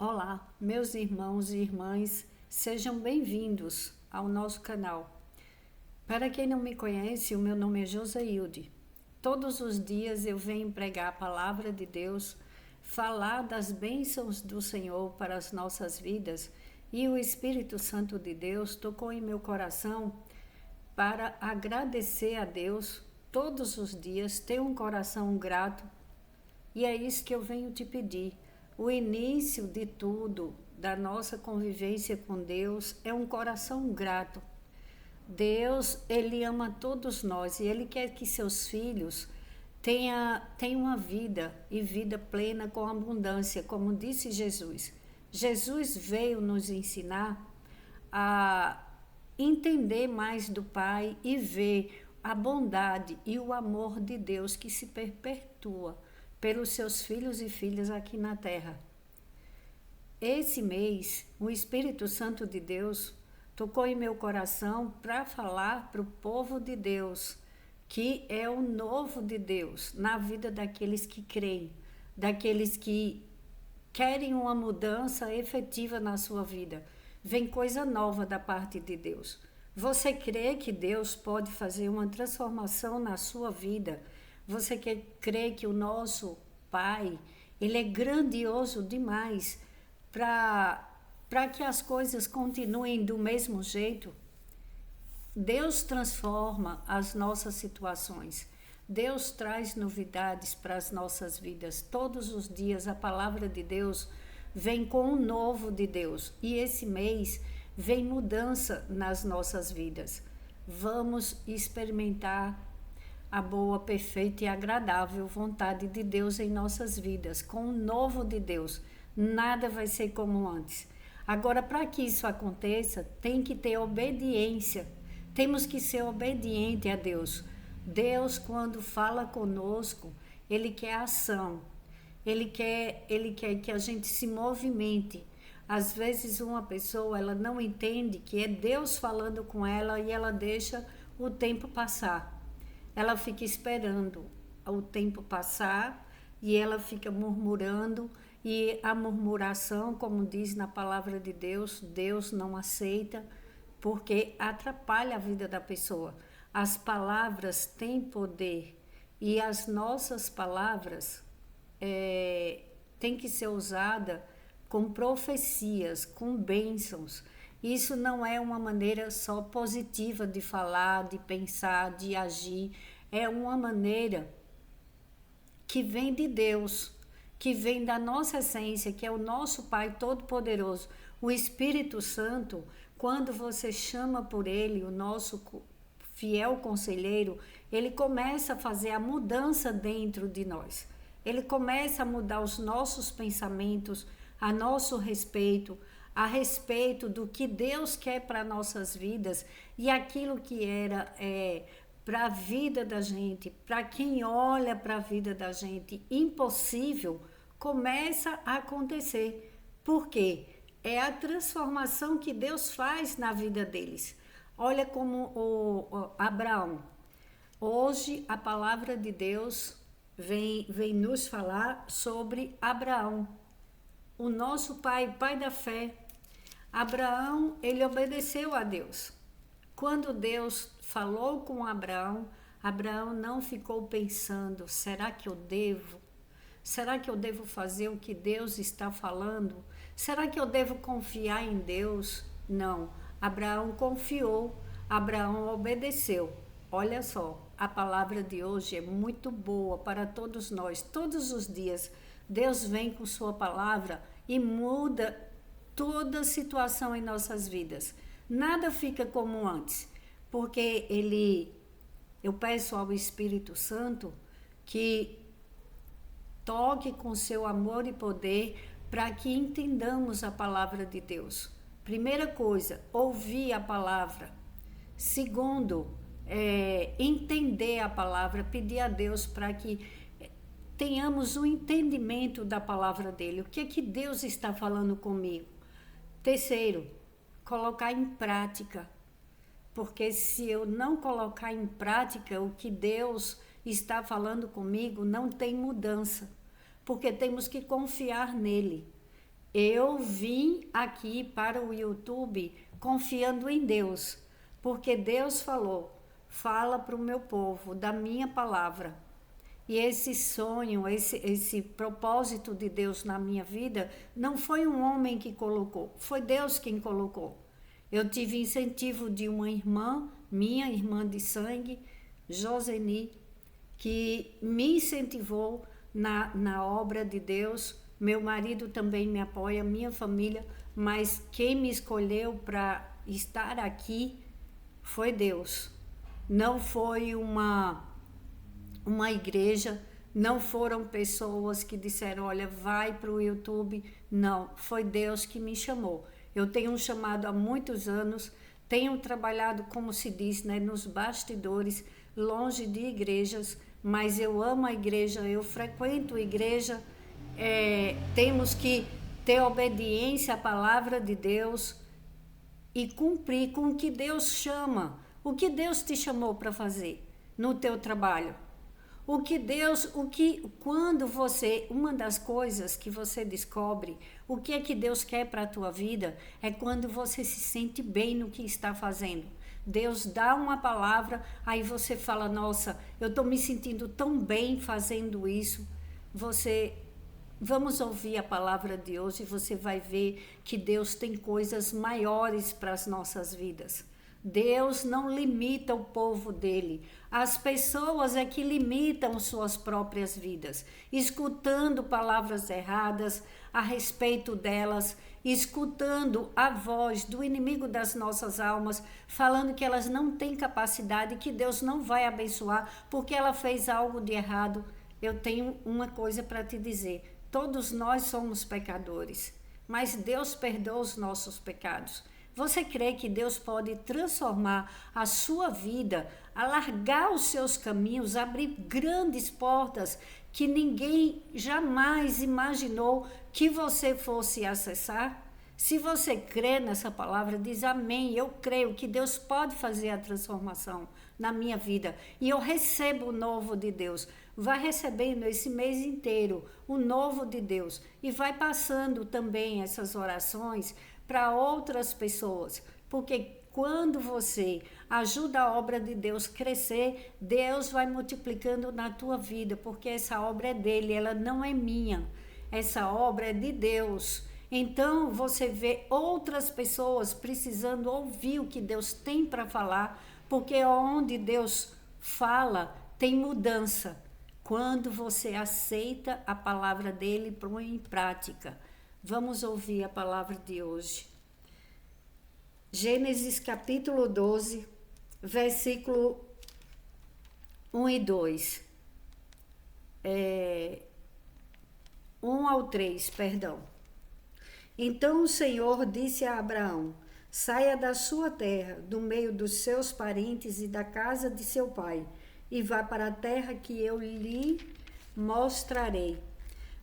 Olá, meus irmãos e irmãs, sejam bem-vindos ao nosso canal. Para quem não me conhece, o meu nome é Josailde. Todos os dias eu venho pregar a palavra de Deus, falar das bênçãos do Senhor para as nossas vidas, e o Espírito Santo de Deus tocou em meu coração para agradecer a Deus todos os dias, ter um coração grato. E é isso que eu venho te pedir. O início de tudo, da nossa convivência com Deus, é um coração grato. Deus, Ele ama todos nós e Ele quer que seus filhos tenham uma vida e vida plena com abundância, como disse Jesus. Jesus veio nos ensinar a entender mais do Pai e ver a bondade e o amor de Deus que se perpetua pelos seus filhos e filhas aqui na terra. Esse mês, o Espírito Santo de Deus tocou em meu coração para falar para o povo de Deus, que é o novo de Deus na vida daqueles que creem, daqueles que querem uma mudança efetiva na sua vida. Vem coisa nova da parte de Deus. Você crê que Deus pode fazer uma transformação na sua vida? Você crê que o nosso Pai, Ele é grandioso demais para que as coisas continuem do mesmo jeito? Deus transforma as nossas situações. Deus traz novidades para as nossas vidas. Todos os dias a palavra de Deus vem com o novo de Deus. E esse mês vem mudança nas nossas vidas. Vamos experimentar a boa, perfeita e agradável vontade de Deus em nossas vidas, com o novo de Deus. Nada vai ser como antes. Agora, para que isso aconteça, tem que ter obediência. Temos que ser obediente a Deus. Deus, quando fala conosco, Ele quer ação. Ele quer que a gente se movimente. Às vezes uma pessoa ela não entende que é Deus falando com ela e ela deixa o tempo passar. Ela fica esperando o tempo passar e ela fica murmurando, e a murmuração, como diz na palavra de Deus, Deus não aceita, porque atrapalha a vida da pessoa. As palavras têm poder e as nossas palavras têm que ser usadas com profecias, com bênçãos. Isso não é uma maneira só positiva de falar, de pensar, de agir. É uma maneira que vem de Deus, que vem da nossa essência, que é o nosso Pai Todo-Poderoso. O Espírito Santo, quando você chama por Ele, o nosso fiel conselheiro, Ele começa a fazer a mudança dentro de nós. Ele começa a mudar os nossos pensamentos a nosso respeito, a respeito do que Deus quer para nossas vidas, e aquilo que era para a vida da gente, para quem olha para a vida da gente, impossível, começa a acontecer. Por quê? É a transformação que Deus faz na vida deles. Olha como o Abraão. Hoje a palavra de Deus vem nos falar sobre Abraão, o nosso pai, pai da fé. Abraão, ele obedeceu a Deus. Quando Deus falou com Abraão, Abraão não ficou pensando, será que eu devo? Será que eu devo fazer o que Deus está falando? Será que eu devo confiar em Deus? Não. Abraão confiou, Abraão obedeceu. Olha só, a palavra de hoje é muito boa para todos nós. Todos os dias, Deus vem com sua palavra e muda toda a situação em nossas vidas. Nada fica como antes, porque eu peço ao Espírito Santo que toque com seu amor e poder para que entendamos a palavra de Deus. Primeira coisa, ouvir a palavra. Segundo, entender a palavra, pedir a Deus para que tenhamos um entendimento da palavra dele. O que é que Deus está falando comigo? Terceiro, colocar em prática. Porque se eu não colocar em prática o que Deus está falando comigo, não tem mudança. Porque temos que confiar nele. Eu vim aqui para o YouTube confiando em Deus, porque Deus falou, fala para o meu povo da minha palavra. E esse sonho, esse propósito de Deus na minha vida, não foi um homem que colocou, foi Deus quem colocou. Eu tive incentivo de uma irmã, minha irmã de sangue, Joseni, que me incentivou na obra de Deus. Meu marido também me apoia, minha família, mas quem me escolheu para estar aqui foi Deus. Não foi uma igreja, não foram pessoas que disseram, olha, vai para o YouTube. Não, foi Deus que me chamou. Eu tenho um chamado há muitos anos, tenho trabalhado, como se diz, né, nos bastidores, longe de igrejas, mas eu amo a igreja, eu frequento a igreja. Temos que ter obediência à palavra de Deus e cumprir com o que Deus chama. O que Deus te chamou para fazer no teu trabalho? Quando você, uma das coisas que você descobre, o que é que Deus quer para a tua vida, é quando você se sente bem no que está fazendo. Deus dá uma palavra, aí você fala, nossa, eu estou me sentindo tão bem fazendo isso. Vamos ouvir a palavra de hoje e você vai ver que Deus tem coisas maiores para as nossas vidas. Deus não limita o povo dele. As pessoas é que limitam suas próprias vidas, escutando palavras erradas a respeito delas, escutando a voz do inimigo das nossas almas, falando que elas não têm capacidade, que Deus não vai abençoar porque ela fez algo de errado. Eu tenho uma coisa para te dizer. Todos nós somos pecadores, mas Deus perdoa os nossos pecados. Você crê que Deus pode transformar a sua vida, alargar os seus caminhos, abrir grandes portas que ninguém jamais imaginou que você fosse acessar? Se você crê nessa palavra, diz amém. Eu creio que Deus pode fazer a transformação na minha vida e eu recebo o novo de Deus. Vai recebendo esse mês inteiro o novo de Deus e vai passando também essas orações para outras pessoas, porque quando você ajuda a obra de Deus crescer, Deus vai multiplicando na tua vida, porque essa obra é dele, ela não é minha, essa obra é de Deus. Então você vê outras pessoas precisando ouvir o que Deus tem para falar, porque onde Deus fala tem mudança. Quando você aceita a palavra dele e põe em prática. Vamos ouvir a palavra de hoje. Gênesis capítulo 12, versículo 1 e 2. 1 ao 3, perdão. Então o Senhor disse a Abraão, saia da sua terra, do meio dos seus parentes e da casa de seu pai, e vá para a terra que eu lhe mostrarei.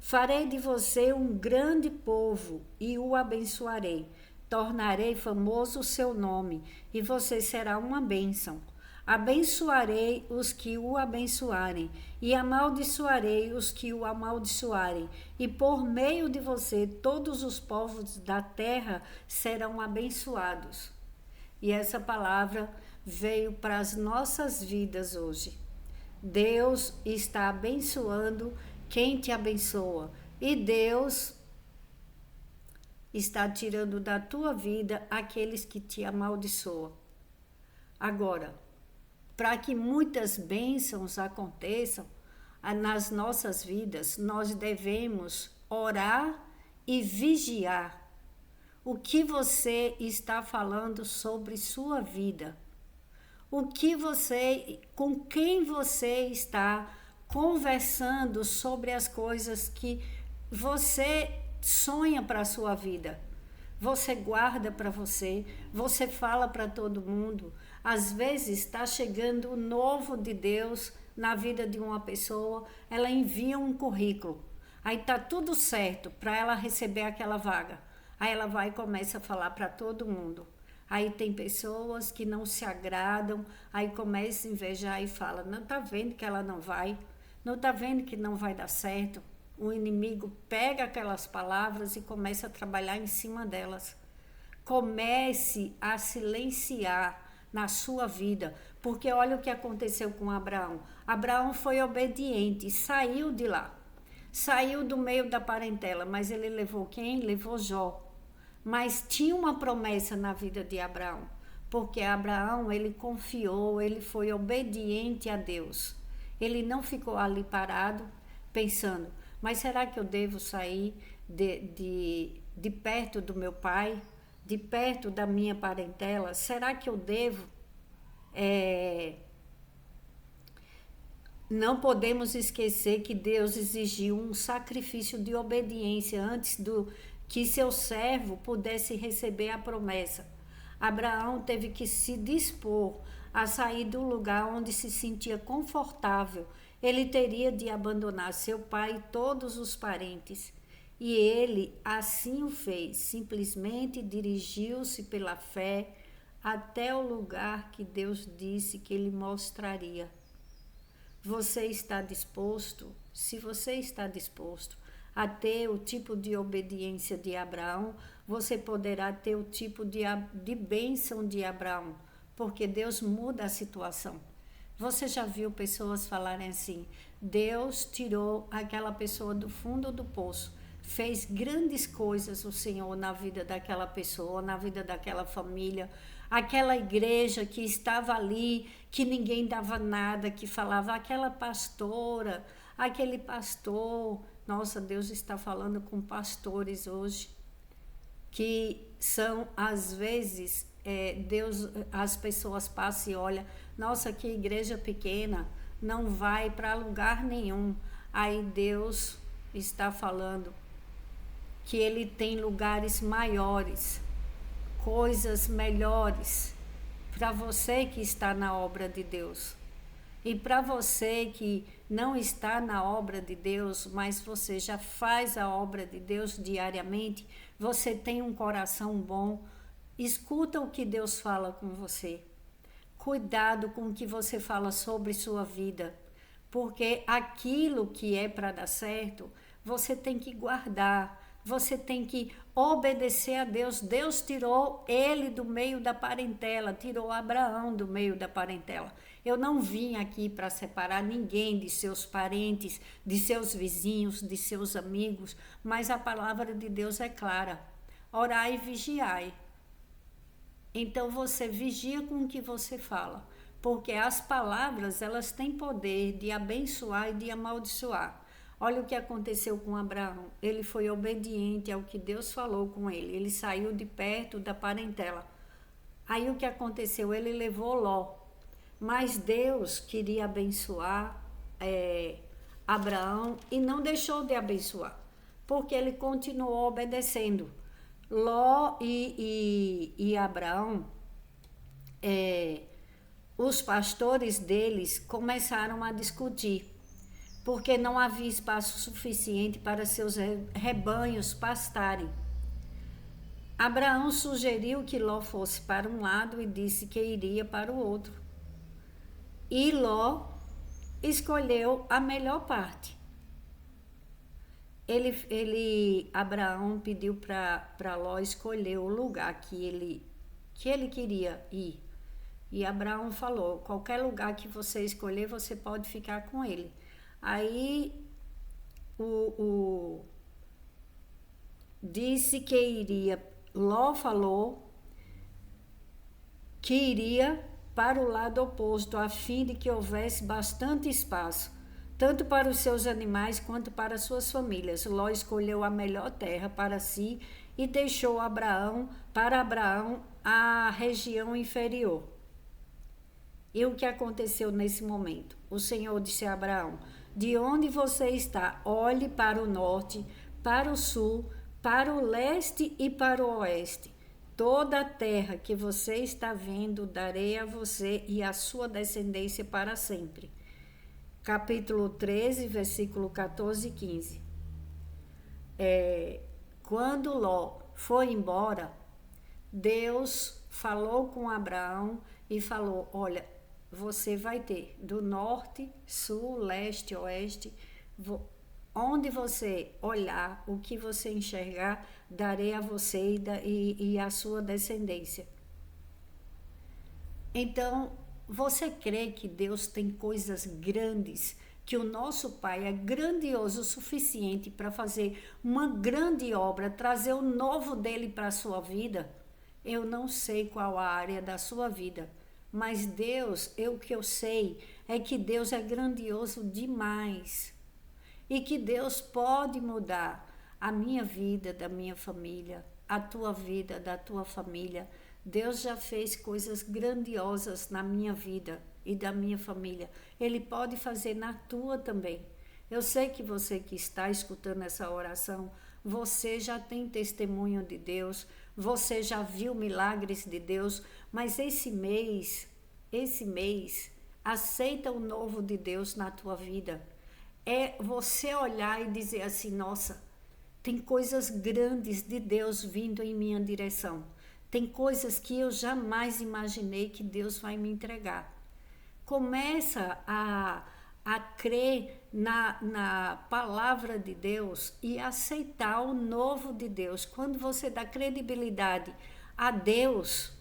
Farei de você um grande povo e o abençoarei. Tornarei famoso o seu nome e você será uma bênção. Abençoarei os que o abençoarem e amaldiçoarei os que o amaldiçoarem. E por meio de você todos os povos da terra serão abençoados. E essa palavra veio para as nossas vidas hoje. Deus está abençoando quem te abençoa. E Deus está tirando da tua vida aqueles que te amaldiçoam. Agora, para que muitas bênçãos aconteçam nas nossas vidas, nós devemos orar e vigiar o que você está falando sobre sua vida. Com quem você está conversando sobre as coisas que você sonha para a sua vida. Você guarda para você, você fala para todo mundo. Às vezes está chegando o novo de Deus na vida de uma pessoa, ela envia um currículo. Aí tá tudo certo para ela receber aquela vaga. Aí ela vai e começa a falar para todo mundo. Aí tem pessoas que não se agradam, aí começa a invejar e fala, não tá vendo que ela não vai? Não tá vendo que não vai dar certo? o inimigo pega aquelas palavras e começa a trabalhar em cima delas. Comece a silenciar na sua vida, porque olha o que aconteceu com Abraão. Abraão foi obediente, saiu de lá, saiu do meio da parentela, mas ele levou quem? Levou Jó. Mas tinha uma promessa na vida de Abraão, porque Abraão, ele confiou, ele foi obediente a Deus. Ele não ficou ali parado, pensando, mas será que eu devo sair de perto do meu pai, de perto da minha parentela? Será que eu devo? Não podemos esquecer que Deus exigiu um sacrifício de obediência antes do que seu servo pudesse receber a promessa. Abraão teve que se dispor a sair do lugar onde se sentia confortável. Ele teria de abandonar seu pai e todos os parentes. E ele assim o fez, simplesmente dirigiu-se pela fé até o lugar que Deus disse que ele mostraria. Você está disposto? Se você está disposto a ter o tipo de obediência de Abraão, você poderá ter o tipo de bênção de Abraão, porque Deus muda a situação. Você já viu pessoas falarem assim, Deus tirou aquela pessoa do fundo do poço, fez grandes coisas o Senhor na vida daquela pessoa, na vida daquela família, aquela igreja que estava ali, que ninguém dava nada, que falava aquela pastora, aquele pastor. Nossa, Deus está falando com pastores hoje, que são, às vezes, as pessoas passam e olham, nossa, que igreja pequena, não vai para lugar nenhum. Aí Deus está falando que Ele tem lugares maiores, coisas melhores para você que está na obra de Deus. E para você que não está na obra de Deus, mas você já faz a obra de Deus diariamente, você tem um coração bom, escuta o que Deus fala com você. Cuidado com o que você fala sobre sua vida, porque aquilo que é para dar certo, você tem que guardar, você tem que obedecer a Deus. Deus tirou ele do meio da parentela, tirou Abraão do meio da parentela. Eu não vim aqui para separar ninguém de seus parentes, de seus vizinhos, de seus amigos, mas a palavra de Deus é clara. Orai e vigiai. Então você vigia com o que você fala, porque as palavras, elas têm poder de abençoar e de amaldiçoar. Olha o que aconteceu com Abraão. Ele foi obediente ao que Deus falou com ele. Ele saiu de perto da parentela. Aí o que aconteceu? Ele levou Ló. Mas Deus queria abençoar Abraão e não deixou de abençoar, porque ele continuou obedecendo. Ló e Abraão, os pastores deles começaram a discutir, porque não havia espaço suficiente para seus rebanhos pastarem. Abraão sugeriu que Ló fosse para um lado e disse que iria para o outro. E Ló escolheu a melhor parte. Abraão pediu para Ló escolher o lugar que ele queria ir. E Abraão falou, qualquer lugar que você escolher, você pode ficar com ele. Aí disse que iria, Ló falou que iria para o lado oposto, a fim de que houvesse bastante espaço, tanto para os seus animais quanto para suas famílias. Ló escolheu a melhor terra para si e deixou para Abraão a região inferior. E o que aconteceu nesse momento? O Senhor disse a Abraão, de onde você está, olhe para o norte, para o sul, para o leste e para o oeste. Toda a terra que você está vendo, darei a você e à sua descendência para sempre. Capítulo 13, versículo 14 e 15. Quando Ló foi embora, Deus falou com Abraão e falou, olha, você vai ter do norte, sul, leste, oeste, Onde você olhar, o que você enxergar, darei a você e a sua descendência. Então, você crê que Deus tem coisas grandes, que o nosso Pai é grandioso o suficiente para fazer uma grande obra, trazer o novo dele para a sua vida? Eu não sei qual a área da sua vida, mas Deus, o que eu sei é que Deus é grandioso demais e que Deus pode mudar a minha vida, da minha família, a tua vida, da tua família. Deus já fez coisas grandiosas na minha vida e da minha família. Ele pode fazer na tua também. Eu sei que você que está escutando essa oração, você já tem testemunho de Deus, você já viu milagres de Deus, mas esse mês, aceita o novo de Deus na tua vida. É você olhar e dizer assim, nossa, tem coisas grandes de Deus vindo em minha direção. Tem coisas que eu jamais imaginei que Deus vai me entregar. Começa a crer na palavra de Deus e aceitar o novo de Deus. Quando você dá credibilidade a Deus,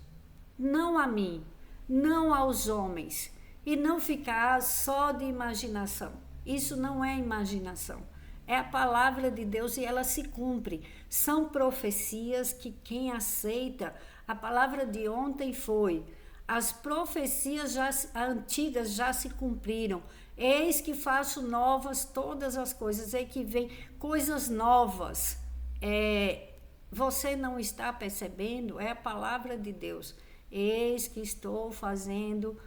não a mim, não aos homens, e não ficar só de imaginação. Isso não é imaginação. É a palavra de Deus e ela se cumpre. São profecias que quem aceita, a palavra de ontem foi, as profecias antigas já se cumpriram. Eis que faço novas todas as coisas, eis que vem coisas novas. Você não está percebendo? É a palavra de Deus. Eis que estou fazendo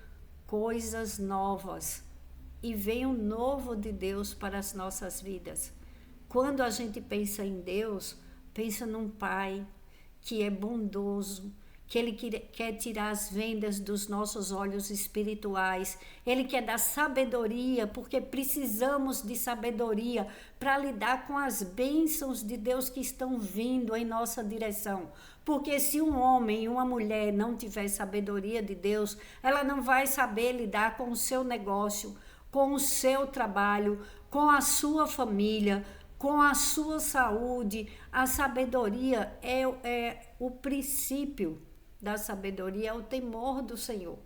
coisas novas. E vem o novo de Deus para as nossas vidas. Quando a gente pensa em Deus, pensa num Pai que é bondoso, que Ele quer tirar as vendas dos nossos olhos espirituais. Ele quer dar sabedoria, porque precisamos de sabedoria para lidar com as bênçãos de Deus que estão vindo em nossa direção. Porque se um homem e uma mulher não tiver sabedoria de Deus, ela não vai saber lidar com o seu negócio, com o seu trabalho, com a sua família, com a sua saúde. A sabedoria é o princípio da sabedoria, é o temor do Senhor.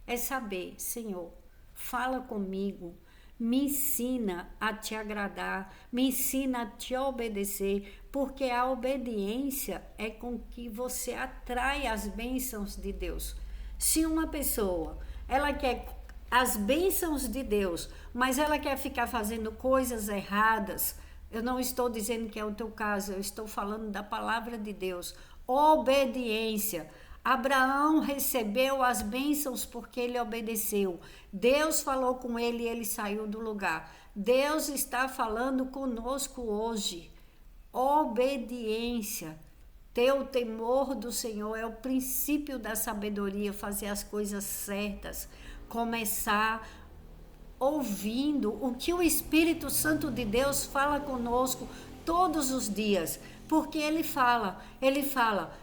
É saber, Senhor, fala comigo, me ensina a te agradar, me ensina a te obedecer, porque a obediência é com que você atrai as bênçãos de Deus. Se uma pessoa, ela quer as bênçãos de Deus, mas ela quer ficar fazendo coisas erradas, eu não estou dizendo que é o teu caso, eu estou falando da palavra de Deus. Obediência. Abraão recebeu as bênçãos porque ele obedeceu. Deus falou com ele e ele saiu do lugar. Deus está falando conosco hoje. Obediência. Ter o temor do Senhor é o princípio da sabedoria, fazer as coisas certas. Começar ouvindo o que o Espírito Santo de Deus fala conosco todos os dias, porque ele fala,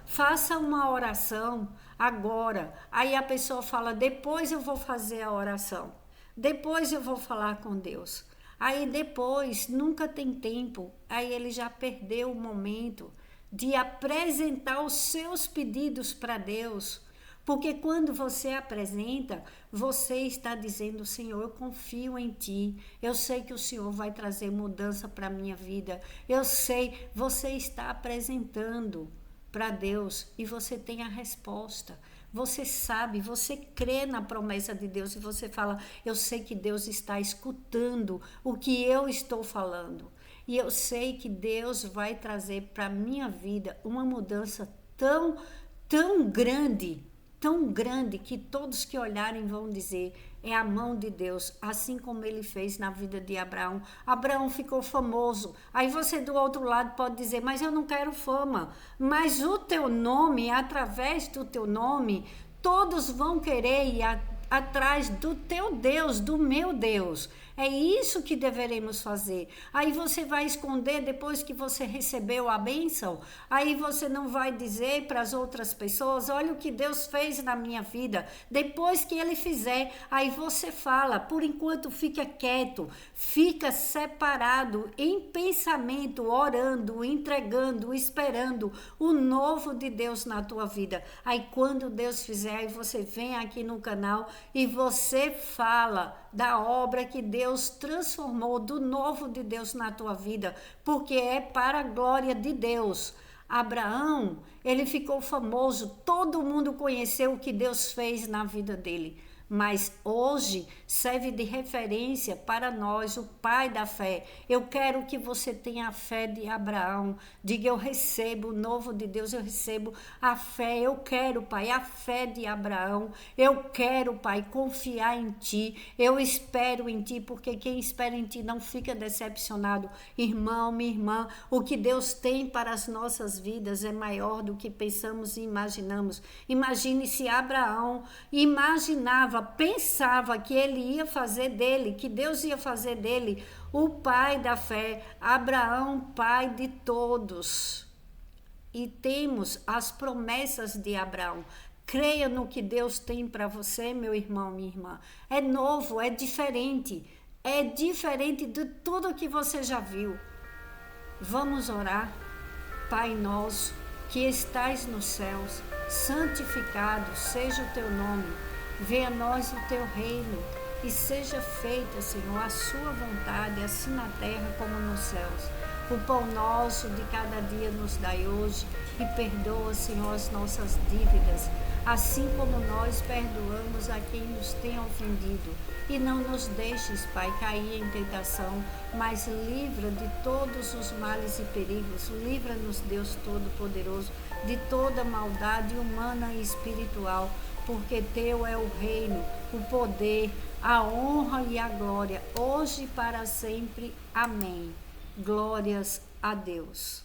faça uma oração agora. Aí a pessoa fala, depois eu vou fazer a oração, depois eu vou falar com Deus. Aí depois, nunca tem tempo, aí ele já perdeu o momento de apresentar os seus pedidos para Deus. Porque quando você apresenta, você está dizendo, Senhor, eu confio em Ti. Eu sei que o Senhor vai trazer mudança para a minha vida. Eu sei, você está apresentando para Deus e você tem a resposta. Você sabe, você crê na promessa de Deus e você fala, eu sei que Deus está escutando o que eu estou falando. E eu sei que Deus vai trazer para a minha vida uma mudança tão grande que todos que olharem vão dizer, é a mão de Deus, assim como ele fez na vida de Abraão. Abraão ficou famoso. Aí você do outro lado pode dizer, mas eu não quero fama. Mas o teu nome, através do teu nome, todos vão querer ir atrás do teu Deus, do meu Deus. É isso que deveremos fazer. Aí você vai esconder depois que você recebeu a bênção. Aí você não vai dizer para as outras pessoas, olha o que Deus fez na minha vida. Depois que Ele fizer, aí você fala. Por enquanto fica quieto, fica separado em pensamento, orando, entregando, esperando o novo de Deus na tua vida. Aí quando Deus fizer, aí você vem aqui no canal e você fala da obra que Deus transformou, do novo de Deus na tua vida, porque é para a glória de Deus. Abraão, ele ficou famoso, todo mundo conheceu o que Deus fez na vida dele. Mas hoje serve de referência para nós, o pai da fé. Eu quero que você tenha a fé de Abraão. Diga, eu recebo o novo de Deus, eu recebo a fé. Eu quero, Pai, a fé de Abraão. Eu quero, Pai, confiar em Ti. Eu espero em Ti, porque quem espera em Ti não fica decepcionado. Irmão, minha irmã, o que Deus tem para as nossas vidas é maior do que pensamos e imaginamos. Imagine se Abraão pensava que ele ia fazer dele, que Deus ia fazer dele o pai da fé, Abraão, pai de todos. E temos as promessas de Abraão. Creia no que Deus tem para você, meu irmão, minha irmã. É novo, é diferente de tudo que você já viu. Vamos orar. Pai nosso, que estais nos céus, santificado seja o teu nome. Venha a nós o teu reino e seja feita, Senhor, a sua vontade, assim na terra como nos céus. O pão nosso de cada dia nos dai hoje e perdoa, Senhor, as nossas dívidas, assim como nós perdoamos a quem nos tem ofendido. E não nos deixes, Pai, cair em tentação, mas livra de todos os males e perigos. Livra-nos, Deus Todo-Poderoso, de toda maldade humana e espiritual, porque Teu é o reino, o poder, a honra e a glória, hoje e para sempre. Amém. Glórias a Deus.